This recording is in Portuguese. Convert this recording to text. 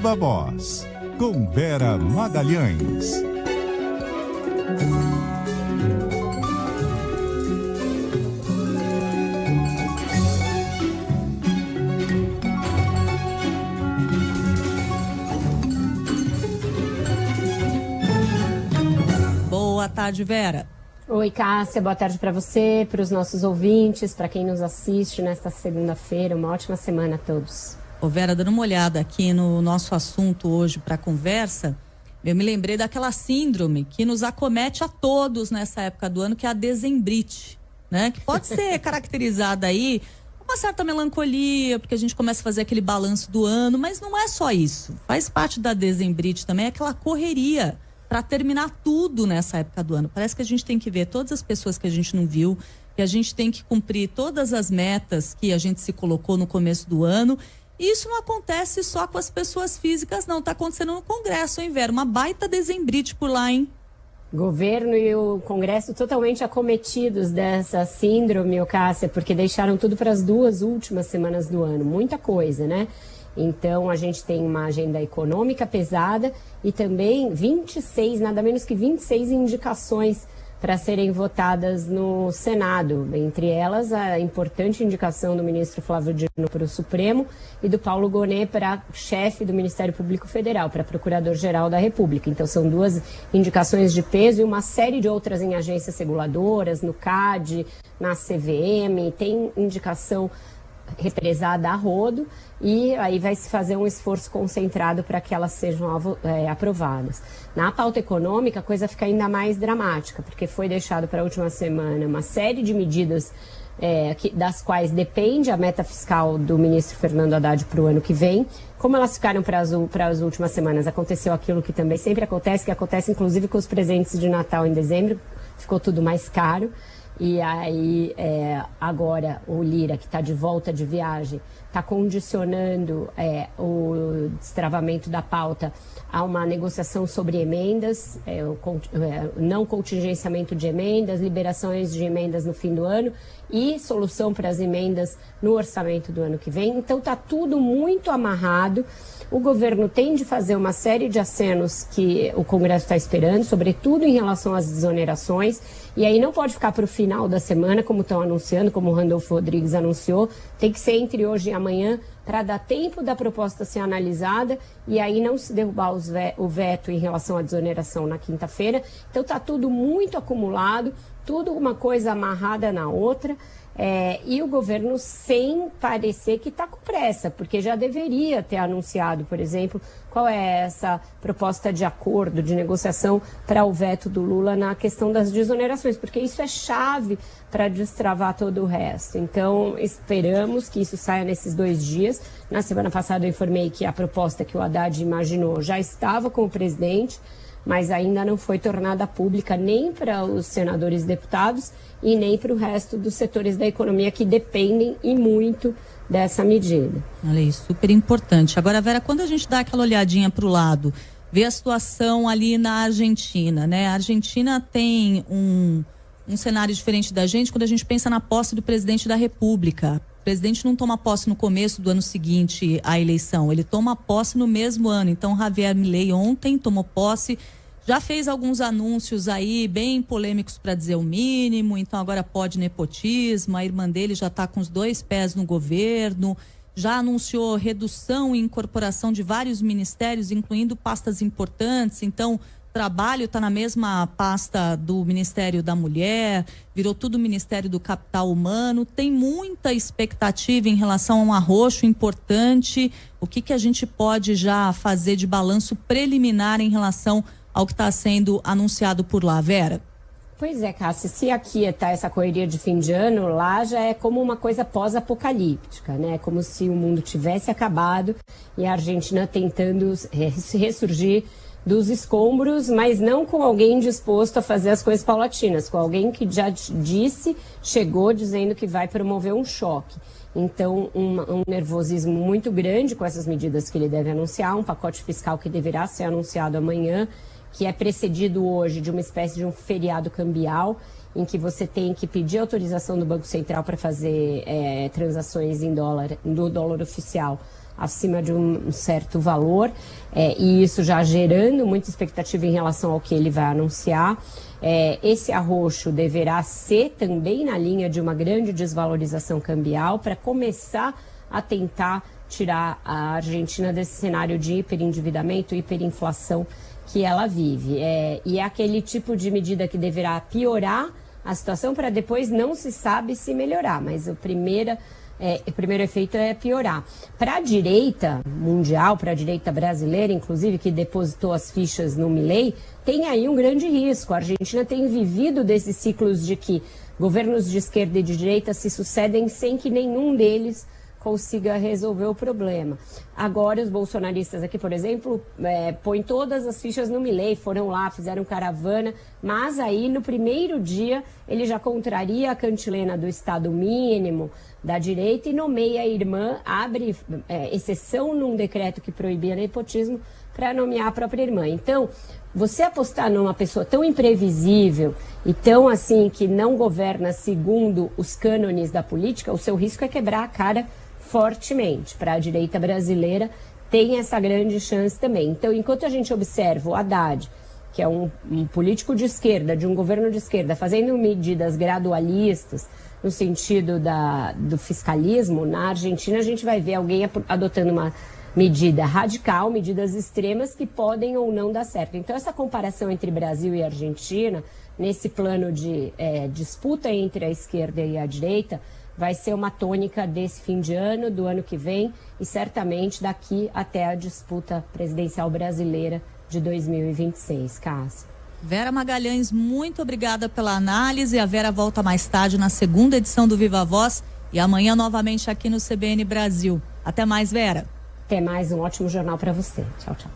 Viva Voz, com Vera Magalhães. Boa tarde, Vera. Oi, Cássia, boa tarde para você, para os nossos ouvintes, para quem nos assiste nesta segunda-feira. Uma ótima semana a todos. Ô Vera, dando uma olhada aqui no nosso assunto hoje para a conversa, eu me lembrei daquela síndrome que nos acomete a todos nessa época do ano, que é a dezembrite, né? Que pode ser caracterizada aí uma certa melancolia, porque a gente começa a fazer aquele balanço do ano, mas não é só isso. Faz parte da dezembrite também aquela correria para terminar tudo nessa época do ano. Parece que a gente tem que ver todas as pessoas que a gente não viu, que a gente tem que cumprir todas as metas que a gente se colocou no começo do ano. E isso não acontece só com as pessoas físicas, não. Está acontecendo no Congresso, hein, Vera? Uma baita dezembrite por lá, hein? Governo e o Congresso totalmente acometidos dessa síndrome, Cássia, porque deixaram tudo para as 2 últimas semanas do ano. Muita coisa, né? Então, a gente tem uma agenda econômica pesada e também 26, nada menos que 26 indicações para serem votadas no Senado. Entre elas, a importante indicação do ministro Flávio Dino para o Supremo e do Paulo Gonet para chefe do Ministério Público Federal, para Procurador-Geral da República. Então, são 2 indicações de peso e uma série de outras em agências reguladoras, no CAD, na CVM, tem indicação represada a rodo, e aí vai se fazer um esforço concentrado para que elas sejam aprovadas. Na pauta econômica, a coisa fica ainda mais dramática, porque foi deixado para a última semana uma série de medidas das quais depende a meta fiscal do ministro Fernando Haddad para o ano que vem. Como elas ficaram para as últimas semanas, aconteceu aquilo que também sempre acontece, que acontece inclusive com os presentes de Natal em dezembro, ficou tudo mais caro. E aí, agora, o Lira, que está de volta de viagem, está condicionando o destravamento da pauta a uma negociação sobre emendas, não contingenciamento de emendas, liberações de emendas no fim do ano e solução para as emendas no orçamento do ano que vem. Então, está tudo muito amarrado. O governo tem de fazer uma série de acenos que o Congresso está esperando, sobretudo em relação às desonerações, e aí não pode ficar para o final da semana, como estão anunciando, como o Randolfo Rodrigues anunciou, tem que ser entre hoje e amanhã, para dar tempo da proposta ser analisada e aí não se derrubar o veto em relação à desoneração na quinta-feira. Então está tudo muito acumulado, tudo uma coisa amarrada na outra. E o governo sem parecer que está com pressa, porque já deveria ter anunciado, por exemplo, qual é essa proposta de acordo, de negociação para o veto do Lula na questão das desonerações, porque isso é chave para destravar todo o resto. Então, esperamos que isso saia nesses 2 dias. Na semana passada eu informei que a proposta que o Haddad imaginou já estava com o presidente, mas ainda não foi tornada pública nem para os senadores e deputados e nem para o resto dos setores da economia que dependem e muito dessa medida. Olha isso, super importante. Agora, Vera, quando a gente dá aquela olhadinha para o lado, vê a situação ali na Argentina, né? A Argentina tem um cenário diferente da gente quando a gente pensa na posse do presidente da República. O presidente não toma posse no começo do ano seguinte à eleição, ele toma posse no mesmo ano. Então, Javier Milei ontem tomou posse, já fez alguns anúncios aí bem polêmicos para dizer o mínimo, então agora pode nepotismo, a irmã dele já está com os 2 pés no governo, já anunciou redução e incorporação de vários ministérios, incluindo pastas importantes. Então, trabalho está na mesma pasta do Ministério da Mulher, virou tudo o Ministério do Capital Humano. Tem muita expectativa em relação a um arroxo importante. O que a gente pode já fazer de balanço preliminar em relação ao que está sendo anunciado por lá, Vera? Pois é, Cássia, se aqui está essa correria de fim de ano, lá já é como uma coisa pós-apocalíptica, né? Como se o mundo tivesse acabado e a Argentina tentando ressurgir dos escombros, mas não com alguém disposto a fazer as coisas paulatinas, com alguém que já chegou dizendo que vai promover um choque. Então, um nervosismo muito grande com essas medidas que ele deve anunciar, um pacote fiscal que deverá ser anunciado amanhã, que é precedido hoje de uma espécie de um feriado cambial, em que você tem que pedir autorização do Banco Central para fazer transações em dólar, do dólar oficial, acima de um certo valor, e isso já gerando muita expectativa em relação ao que ele vai anunciar. Esse arroxo deverá ser também na linha de uma grande desvalorização cambial para começar a tentar tirar a Argentina desse cenário de hiperendividamento, hiperinflação que ela vive. E é aquele tipo de medida que deverá piorar a situação para depois não se sabe se melhorar, mas o primeiro efeito é piorar. Para a direita mundial, para a direita brasileira, inclusive, que depositou as fichas no Milei, tem aí um grande risco. A Argentina tem vivido desses ciclos de que governos de esquerda e de direita se sucedem sem que nenhum deles consiga resolver o problema. Agora, os bolsonaristas aqui, por exemplo, põem todas as fichas no Milei, foram lá, fizeram caravana, mas aí no primeiro dia ele já contraria a cantilena do Estado mínimo da direita e nomeia a irmã, abre exceção num decreto que proibia nepotismo para nomear a própria irmã. Então, você apostar numa pessoa tão imprevisível e tão assim que não governa segundo os cânones da política, o seu risco é quebrar a cara fortemente. Para a direita brasileira tem essa grande chance também. Então, enquanto a gente observa o Haddad, que é um político de esquerda, de um governo de esquerda, fazendo medidas gradualistas no sentido do fiscalismo, na Argentina a gente vai ver alguém adotando uma medida radical, medidas extremas que podem ou não dar certo. Então, essa comparação entre Brasil e Argentina, nesse plano de disputa entre a esquerda e a direita, vai ser uma tônica desse fim de ano, do ano que vem e certamente daqui até a disputa presidencial brasileira de 2026, Cássia. Vera Magalhães, muito obrigada pela análise. A Vera volta mais tarde na segunda edição do Viva Voz e amanhã novamente aqui no CBN Brasil. Até mais, Vera. Até mais, um ótimo jornal para você. Tchau, tchau.